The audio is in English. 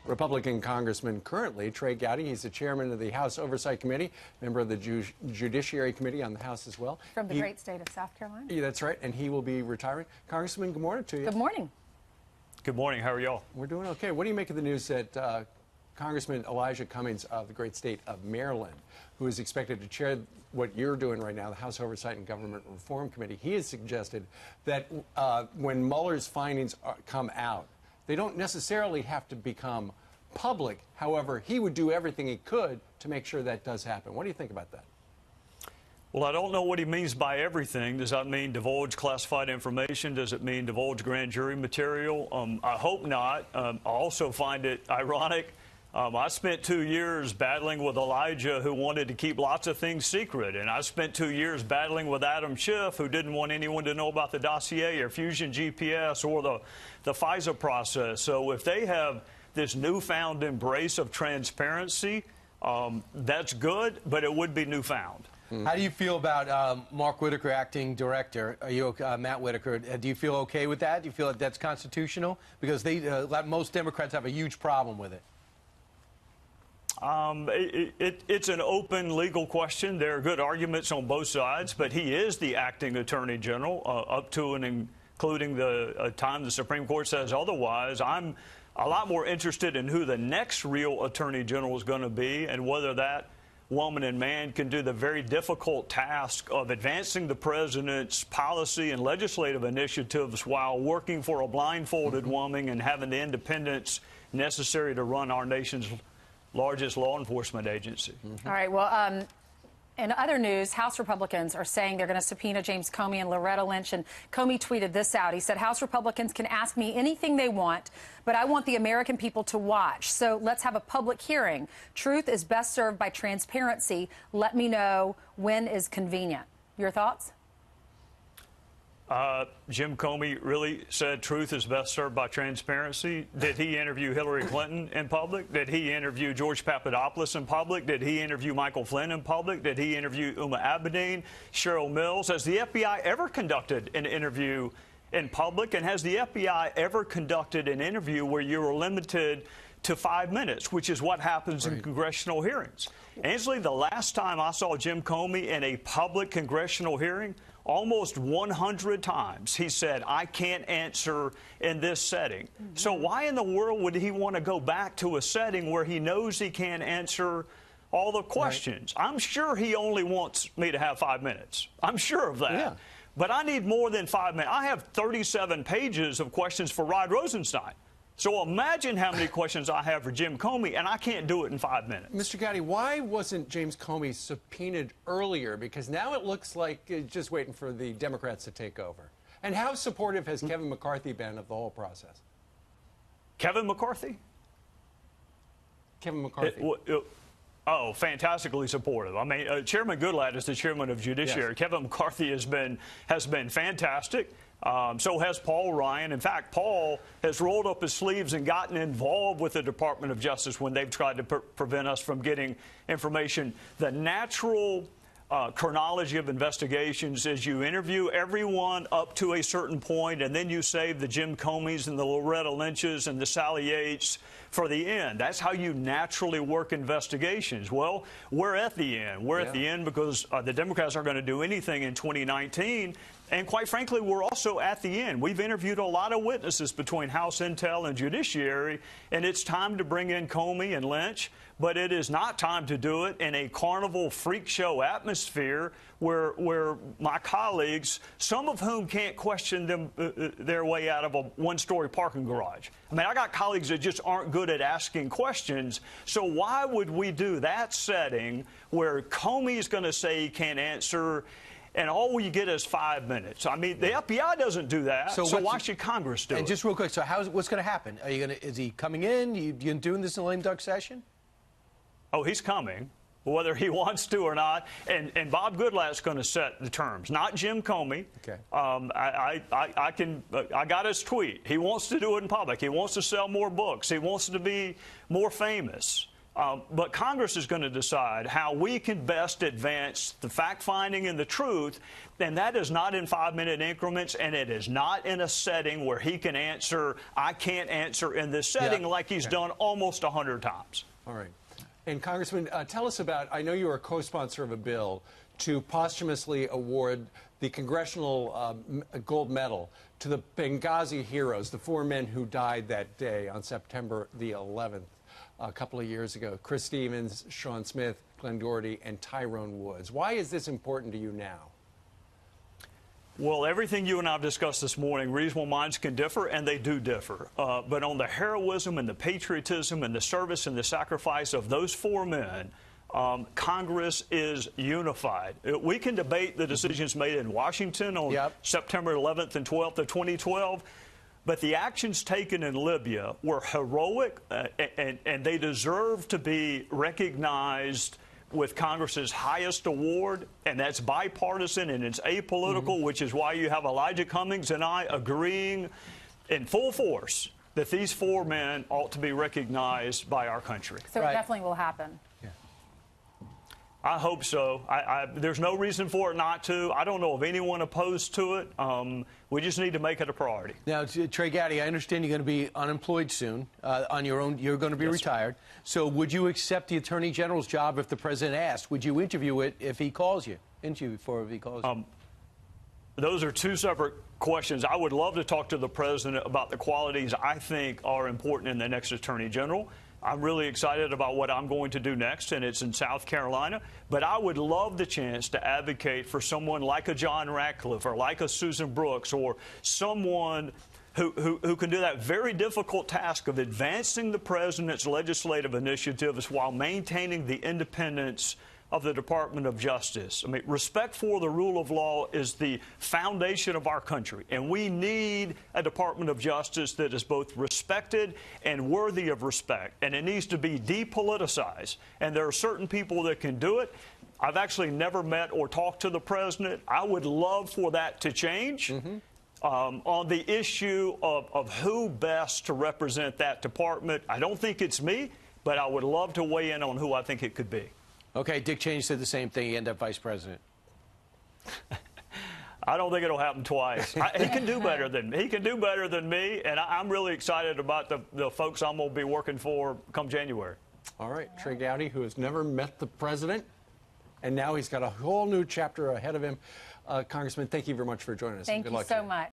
Republican Congressman currently, Trey Gowdy. He's the chairman of the House Oversight Committee, member of the Judiciary Committee on the House as well. From the great state of South Carolina. Yeah, that's right, and he will be retiring. Congressman, good morning to you. Good morning. Good morning. How are y'all? We're doing okay. What do you make of the news that Congressman Elijah Cummings of the great state of Maryland, who is expected to chair what you're doing right now, the House Oversight and Government Reform Committee, he has suggested that when Mueller's findings come out, they don't necessarily have to become public. However, he would do everything he could to make sure that does happen. What do you think about that? Well, I don't know what he means by everything. Does that mean divulge classified information? Does it mean divulge grand jury material? I hope not. I also find it ironic. I spent 2 years battling with Elijah, who wanted to keep lots of things secret. And I spent 2 years battling with Adam Schiff, who didn't want anyone to know about the dossier or Fusion GPS or the FISA process. So if they have this newfound embrace of transparency, that's good, but it would be newfound. How do you feel about Mark Whitaker, acting director? Are you Matt Whitaker? Do you feel okay with that? Do you feel that that's constitutional? Because most Democrats have a huge problem with it. It's an open legal question. There are good arguments on both sides, but he is the acting attorney general up to and including the time the Supreme Court says otherwise. I'm a lot more interested in who the next real attorney general is going to be and whether that woman and man can do the very difficult task of advancing the president's policy and legislative initiatives while working for a blindfolded woman and having the independence necessary to run our nation's largest law enforcement agency. All right. Well, in other news, House Republicans are saying they're going to subpoena James Comey and Loretta Lynch. And Comey tweeted this out. He said, House Republicans can ask me anything they want, but I want the American people to watch. So let's have a public hearing. Truth is best served by transparency. Let me know when is convenient. Your thoughts? Jim Comey really said truth is best served by transparency. Did he interview Hillary Clinton in public? Did he interview George Papadopoulos in public? Did he interview Michael Flynn in public? Did he interview Uma Abedin, Cheryl Mills? Has the FBI ever conducted an interview in public? And has the FBI ever conducted an interview where you are limited to 5 minutes, which is what happens in congressional hearings? Ainsley, the last time I saw Jim Comey in a public congressional hearing, almost 100 times he said, I can't answer in this setting. So why in the world would he want to go back to a setting where he knows he can't answer all the questions? I'm sure he only wants me to have 5 minutes. I'm sure of that. Yeah. But I need more than 5 minutes. I have 37 pages of questions for Rod Rosenstein. So imagine how many questions I have for Jim Comey, and I can't do it in 5 minutes. Mr. Gowdy, why wasn't James Comey subpoenaed earlier? Because now it looks like just waiting for the Democrats to take over. And how supportive has Kevin McCarthy been of the whole process? Kevin McCarthy? Kevin McCarthy. Oh, fantastically supportive. I mean, Chairman Goodlatte is the chairman of Judiciary. Yes. Kevin McCarthy has been fantastic. So has Paul Ryan. In fact, Paul has rolled up his sleeves and gotten involved with the Department of Justice when they've tried to prevent us from getting information. The natural chronology of investigations is you interview everyone up to a certain point, and then you save the Jim Comeys and the Loretta Lynches and the Sally Yates for the end. That's how you naturally work investigations. Well, we're at the end. We're at the end because the Democrats aren't going to do anything in 2019. And quite frankly, we're also at the end. We've interviewed a lot of witnesses between House Intel and Judiciary, and it's time to bring in Comey and Lynch. But it is not time to do it in a carnival freak show atmosphere where my colleagues, some of whom can't question them their way out of a one-story parking garage. I mean, I got colleagues that just aren't good at asking questions. So why would we do that setting where Comey's going to say he can't answer, and all we get is 5 minutes? I mean, the FBI doesn't do that, so why should Congress do it? And just real quick, so what's going to happen? Is he coming in? You doing this in a lame duck session? Oh, he's coming, whether he wants to or not. And Bob Goodlatte's going to set the terms, not Jim Comey. Okay. I got his tweet. He wants to do it in public. He wants to sell more books. He wants to be more famous. But Congress is going to decide how we can best advance the fact-finding and the truth, and that is not in 5-minute increments, and it is not in a setting where he can answer, I can't answer in this setting, like he's done almost 100 times. All right. And Congressman, tell us about, I know you are a co-sponsor of a bill to posthumously award the Congressional Gold Medal to the Benghazi heroes, the 4 men who died that day on September the 11th. A couple of years ago, Chris Stevens, Sean Smith, Glenn Doherty, and Tyrone Woods. Why is this important to you now? Well, everything you and I have discussed this morning, reasonable minds can differ, and they do differ. But on the heroism and the patriotism and the service and the sacrifice of those 4 men, Congress is unified. We can debate the decisions made in Washington on September 11th and 12th of 2012. But the actions taken in Libya were heroic, and they deserve to be recognized with Congress's highest award, and that's bipartisan and it's apolitical, which is why you have Elijah Cummings and I agreeing in full force that these 4 men ought to be recognized by our country. So it definitely will happen. I hope so. There's no reason for it not to. I don't know of anyone opposed to it. We just need to make it a priority. Now, Trey Gowdy, I understand you're going to be unemployed soon on your own. You're going to be retired. So would you accept the Attorney General's job if the President asked? Would you interview it if he calls you? Interview for if he calls you? Those are 2 separate questions. I would love to talk to the President about the qualities I think are important in the next Attorney General. I'm really excited about what I'm going to do next, and it's in South Carolina. But I would love the chance to advocate for someone like a John Ratcliffe or like a Susan Brooks or someone who can do that very difficult task of advancing the President's legislative initiatives while maintaining the independence of the Department of Justice. I mean, respect for the rule of law is the foundation of our country, and we need a Department of Justice that is both respected and worthy of respect, and it needs to be depoliticized, and there are certain people that can do it. I've actually never met or talked to the President. I would love for that to change. On the issue of who best to represent that department, I don't think it's me, but I would love to weigh in on who I think it could be. Okay, Dick Cheney said the same thing. He ended up vice president. I don't think it'll happen twice. He can do better than me. He can do better than me, and I'm really excited about the folks I'm going to be working for come January. All right, Trey Gowdy, who has never met the President, and now he's got a whole new chapter ahead of him. Congressman, thank you very much for joining us. Thank you so much.